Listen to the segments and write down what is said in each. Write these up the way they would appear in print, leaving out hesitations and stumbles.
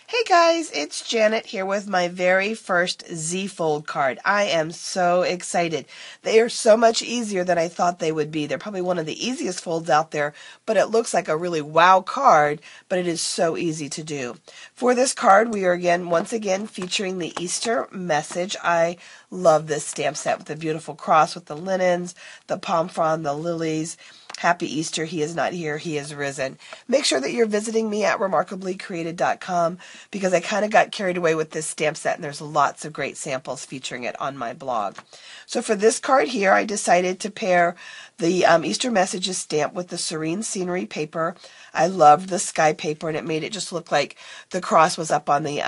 Hey guys, it's Janet here with my very first Z-Fold card. I am so excited. They are so much easier than I thought they would be. They're probably one of the easiest folds out there, but it looks like a really wow card, but it is so easy to do. For this card, we are once again featuring the Easter message. I love this stamp set with the beautiful cross with the linens, the palm frond, the lilies. Happy Easter, he is not here, he is risen. Make sure that you're visiting me at remarkablycreated.com because I kind of got carried away with this stamp set and there's lots of great samples featuring it on my blog. So for this card here, I decided to pair the Easter Messages stamp with the Serene Scenery paper. I loved the sky paper and it made it just look like the cross was up on the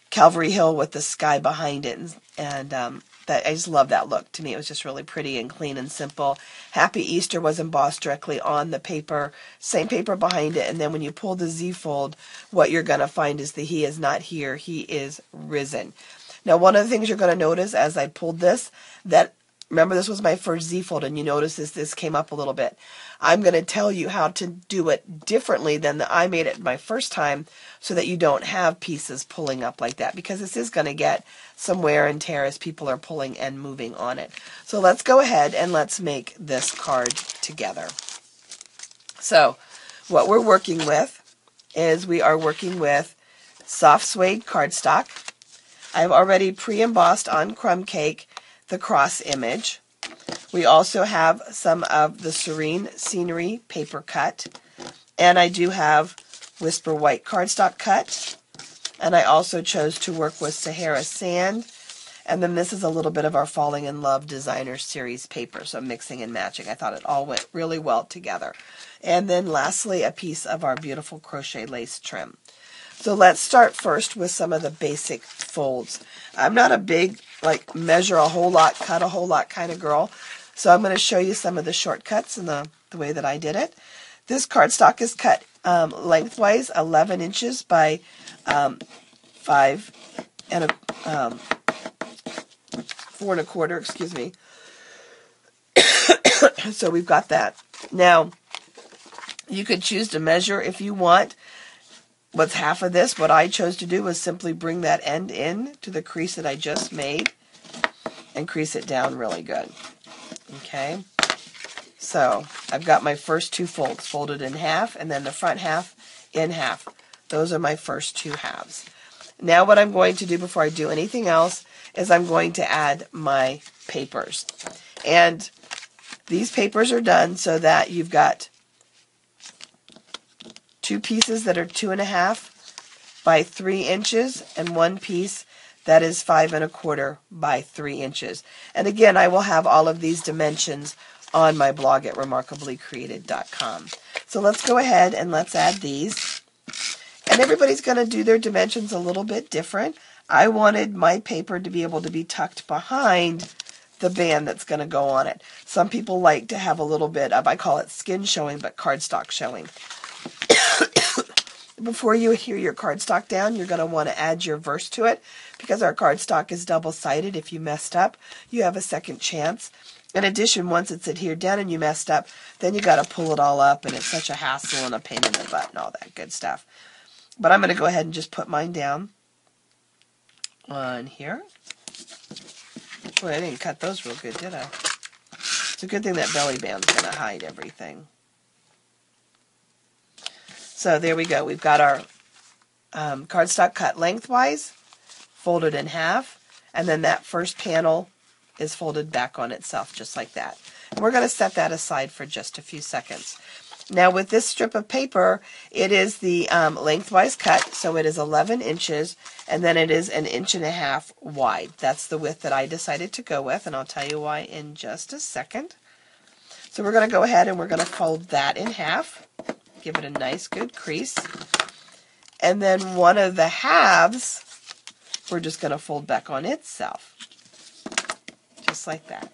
Calvary Hill with the sky behind it, and I just love that look. To me, it was just really pretty and clean and simple. Happy Easter was embossed directly on the paper, same paper behind it, and then when you pull the Z-fold, what you're going to find is that he is not here, he is risen. Now, one of the things you're going to notice as I pulled this, that remember this was my first Z-fold, and you notice this came up a little bit. I'm going to tell you how to do it differently than I made it my first time so that you don't have pieces pulling up like that, because this is going to get some wear and tear as people are pulling and moving on it. So let's go ahead and let's make this card together. So what we're working with is we are working with soft suede cardstock. I've already pre-embossed on crumb cake the cross image. We also have some of the Serene Scenery paper cut, and I do have Whisper White cardstock cut, and I also chose to work with Sahara Sand, and then this is a little bit of our Falling in Love Designer Series paper, so mixing and matching. I thought it all went really well together. And then lastly, a piece of our beautiful crochet lace trim. So let's start first with some of the basic folds. I'm not a big, measure a whole lot, cut a whole lot kind of girl. So I'm going to show you some of the shortcuts and the way that I did it. This cardstock is cut lengthwise 11 inches by 4 1/4, excuse me. So we've got that. Now, you could choose to measure if you want. What's half of this? What I chose to do was simply bring that end in to the crease that I just made and crease it down really good. Okay, so I've got my first two folds folded in half and then the front half in half. Those are my first two halves. Now what I'm going to do before I do anything else is I'm going to add my papers. And these papers are done so that you've got two pieces that are 2.5 by 3 inches and one piece that is 5 1/4 by 3 inches. And again, I will have all of these dimensions on my blog at remarkablycreated.com. So let's go ahead and let's add these. And everybody's going to do their dimensions a little bit different. I wanted my paper to be able to be tucked behind the band that's going to go on it. Some people like to have a little bit of, I call it skin showing, but cardstock showing. Before you adhere your cardstock down, you're going to want to add your verse to it because our cardstock is double-sided. If you messed up, you have a second chance. In addition, once it's adhered down and you messed up, then you got to pull it all up, and it's such a hassle and a pain in the butt and all that good stuff. But I'm going to go ahead and just put mine down on here. Boy, I didn't cut those real good, did I? It's a good thing that belly band's going to hide everything. So there we go. We've got our cardstock cut lengthwise, folded in half, and then that first panel is folded back on itself just like that. And we're going to set that aside for just a few seconds. Now with this strip of paper, it is the lengthwise cut, so it is 11 inches, and then it is 1.5 inches wide. That's the width that I decided to go with, and I'll tell you why in just a second. So we're going to go ahead and we're going to fold that in half. Give it a nice good crease. And then one of the halves, we're just going to fold back on itself. Just like that.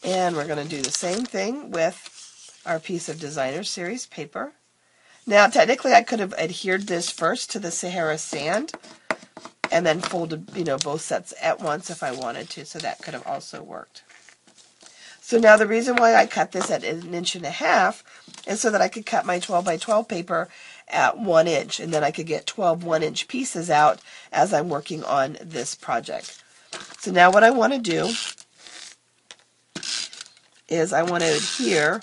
And we're going to do the same thing with our piece of Designer Series paper. Now, technically, I could have adhered this first to the Sahara Sand and then folded, both sets at once if I wanted to, so that could have also worked. So now the reason why I cut this at 1.5 inches is so that I could cut my 12 by 12 paper at 1 inch, and then I could get 12 1-inch pieces out as I'm working on this project. So now what I want to do is I want to adhere,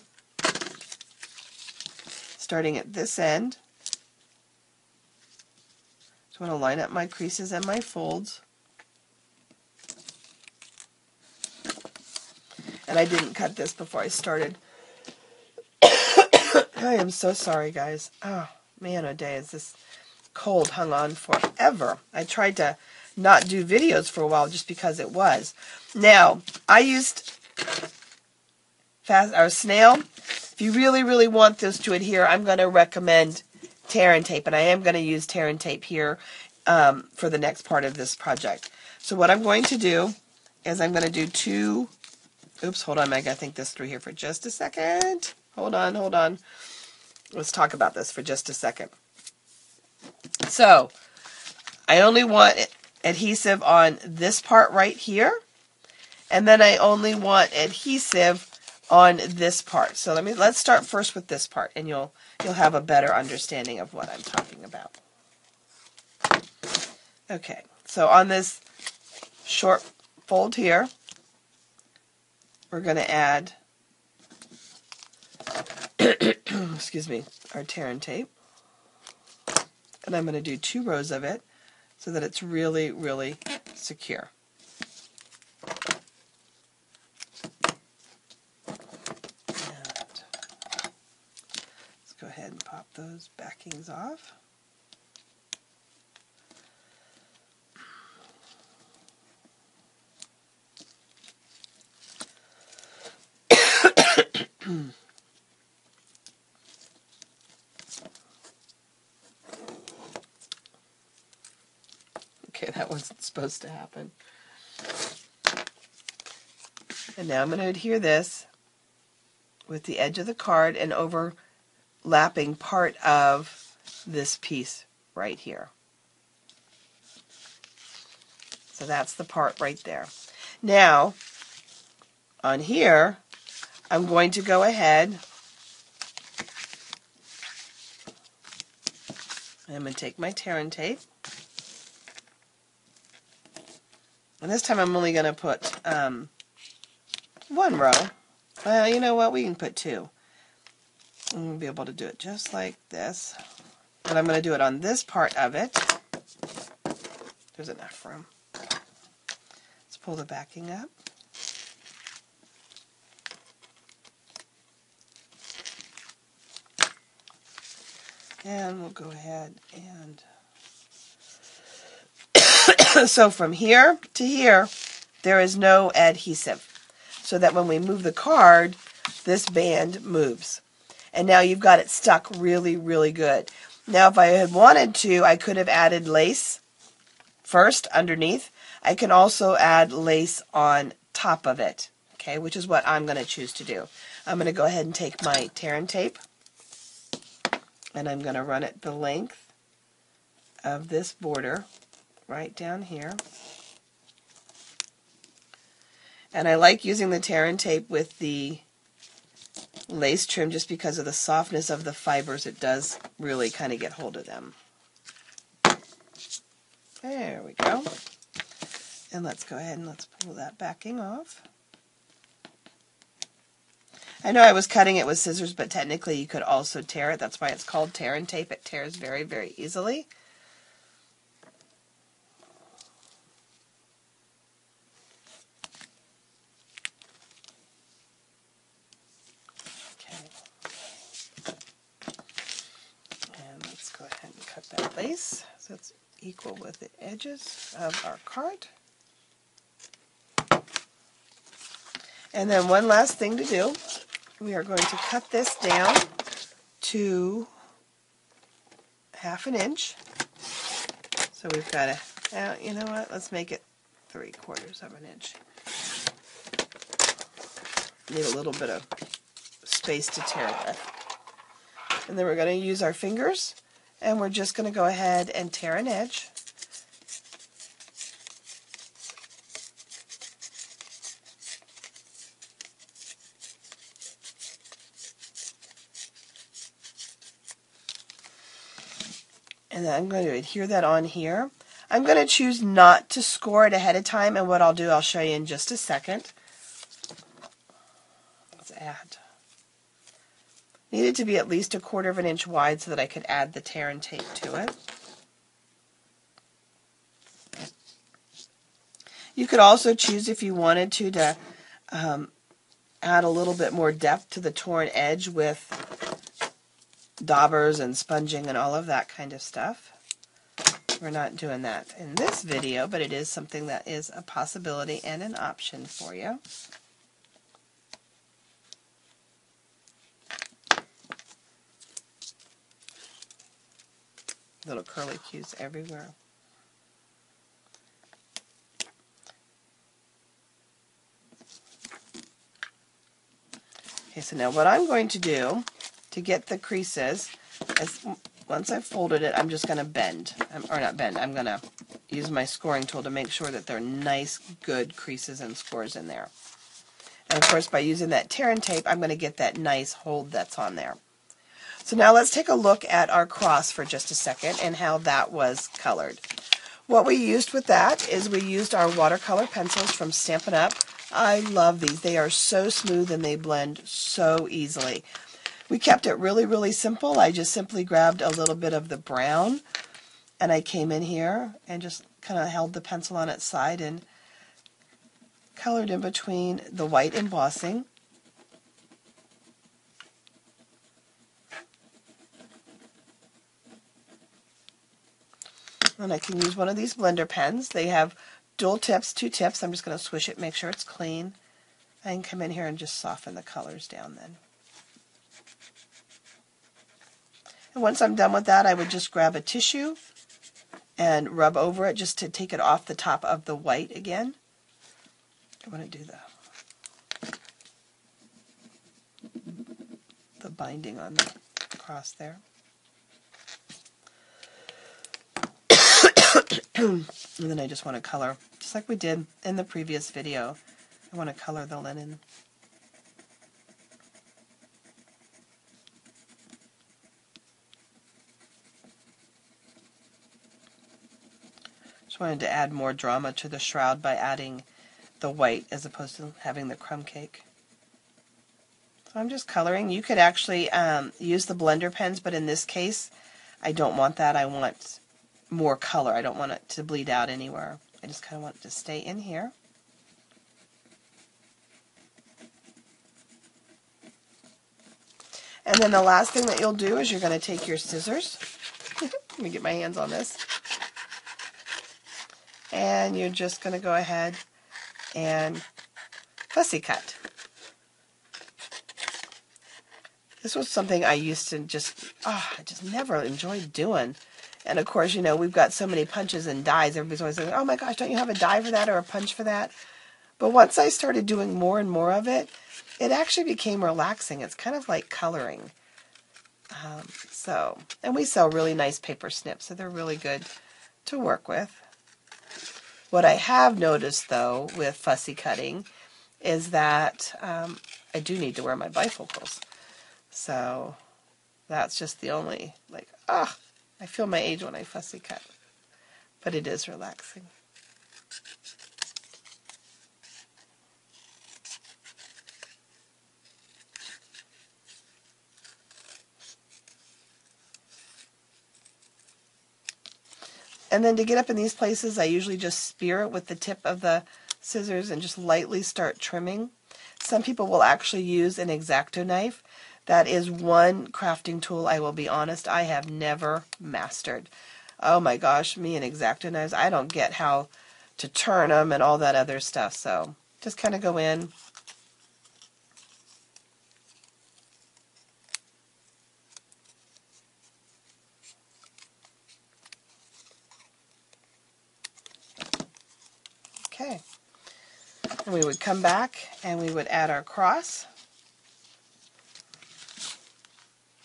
starting at this end. So I want to line up my creases and my folds. And I didn't cut this before I started. I am so sorry, guys. Oh, man, oh day, is this cold hung on forever. I tried to not do videos for a while just because it was. Now, I used snail. If you really, really want this to adhere, I'm going to recommend tear and tape, and I am going to use tear and tape here for the next part of this project. So what I'm going to do is I'm going to do two. Oops, hold on, Meg. I think this through here for just a second. Hold on. Let's talk about this for just a second. So, I only want adhesive on this part right here, and then I only want adhesive on this part. So let's start first with this part, and you'll have a better understanding of what I'm talking about. Okay, so on this short fold here, we're going to add excuse me, our tear and tape. And I'm going to do 2 rows of it so that it's really, really secure. And let's go ahead and pop those backings off. Okay, that wasn't supposed to happen. And now I'm going to adhere this with the edge of the card and overlapping part of this piece right here. So that's the part right there. Now, on here, I'm going to go ahead, I'm going to take my tear and tape, and this time I'm only going to put 1 row. Well, you know what? We can put 2. I'm going to be able to do it just like this. But I'm going to do it on this part of it. There's enough room. Let's pull the backing up. And we'll go ahead and so from here to here, there is no adhesive. So that when we move the card, this band moves. And now you've got it stuck really, really good. Now if I had wanted to, I could have added lace first underneath. I can also add lace on top of it, okay, which is what I'm going to choose to do. I'm going to go ahead and take my tear and tape, and I'm going to run it the length of this border right down here. And I like using the tear and tape with the lace trim just because of the softness of the fibers. It does really kind of get hold of them. There we go. And let's go ahead and let's pull that backing off. I know I was cutting it with scissors, but technically you could also tear it. That's why it's called tear and tape. It tears very, very easily. That lace so it's equal with the edges of our card. And then one last thing to do, we are going to cut this down to 1/2 inch. So we've got you know what, let's make it 3/4 of an inch. Need a little bit of space to tear with. And then we're going to use our fingers, and we're just going to go ahead and tear an edge. And then I'm going to adhere that on here. I'm going to choose not to score it ahead of time, and what I'll do, I'll show you in just a second. Let's add. Needed to be at least 1/4 inch wide so that I could add the tear and tape to it. You could also choose, if you wanted to add a little bit more depth to the torn edge with daubers and sponging and all of that kind of stuff. We're not doing that in this video, but it is something that is a possibility and an option for you. Little curly cues everywhere. Okay, so now what I'm going to do to get the creases is, once I've folded it, I'm just going to bend, or not bend, I'm going to use my scoring tool to make sure that there are nice, good creases and scores in there. And of course, by using that tear and tape, I'm going to get that nice hold that's on there. So now let's take a look at our cross for just a second and how that was colored. What we used with that is we used our watercolor pencils from Stampin' Up! I love these. They are so smooth and they blend so easily. We kept it really, really simple. I just simply grabbed a little bit of the brown and I came in here and just kind of held the pencil on its side and colored in between the white embossing. And I can use one of these blender pens. They have dual tips, 2 tips. I'm just going to swish it, make sure it's clean. I can come in here and just soften the colors down then. And once I'm done with that, I would just grab a tissue and rub over it just to take it off the top of the white again. I want to do the binding on the cross there. And then I just want to color, just like we did in the previous video. I want to color the linen. Just wanted to add more drama to the shroud by adding the white as opposed to having the crumb cake. So I'm just coloring. You could actually use the blender pens, but in this case, I don't want that. I want more color. I don't want it to bleed out anywhere. I just kind of want it to stay in here. And then the last thing that you'll do is you're going to take your scissors. Let me get my hands on this. And you're just going to go ahead and fussy cut. This was something I used to I just never enjoyed doing. And of course, you know, we've got so many punches and dies. Everybody's always saying, oh my gosh, don't you have a die for that or a punch for that? But once I started doing more and more of it, it actually became relaxing. It's kind of like coloring. And we sell really nice paper snips, so they're really good to work with. What I have noticed, though, with fussy cutting is that I do need to wear my bifocals. So that's just the only, I feel my age when I fussy cut. But it is relaxing. And then to get up in these places, I usually just spear it with the tip of the scissors and just lightly start trimming. Some people will actually use an X-Acto knife. That is one crafting tool, I will be honest, I have never mastered. Oh my gosh, me and X-Acto knives, I don't get how to turn them and all that other stuff. So just kind of go in. Okay. And we would come back and we would add our cross.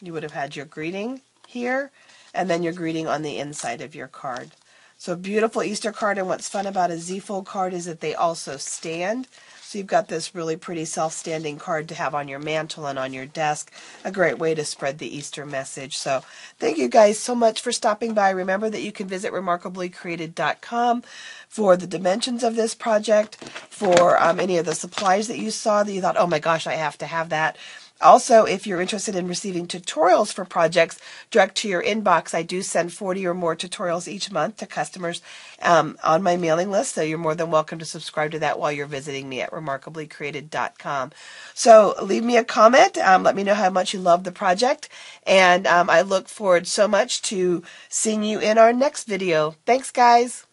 You would have had your greeting here, and then your greeting on the inside of your card. So beautiful Easter card, and what's fun about a Z-fold card is that they also stand. So you've got this really pretty self-standing card to have on your mantle and on your desk. A great way to spread the Easter message. So thank you guys so much for stopping by. Remember that you can visit remarkablycreated.com for the dimensions of this project, for any of the supplies that you saw that you thought, oh my gosh, I have to have that. Also, if you're interested in receiving tutorials for projects direct to your inbox, I do send 40 or more tutorials each month to customers on my mailing list, so you're more than welcome to subscribe to that while you're visiting me at remarkablycreated.com. So leave me a comment. Let me know how much you love the project, and I look forward so much to seeing you in our next video. Thanks, guys.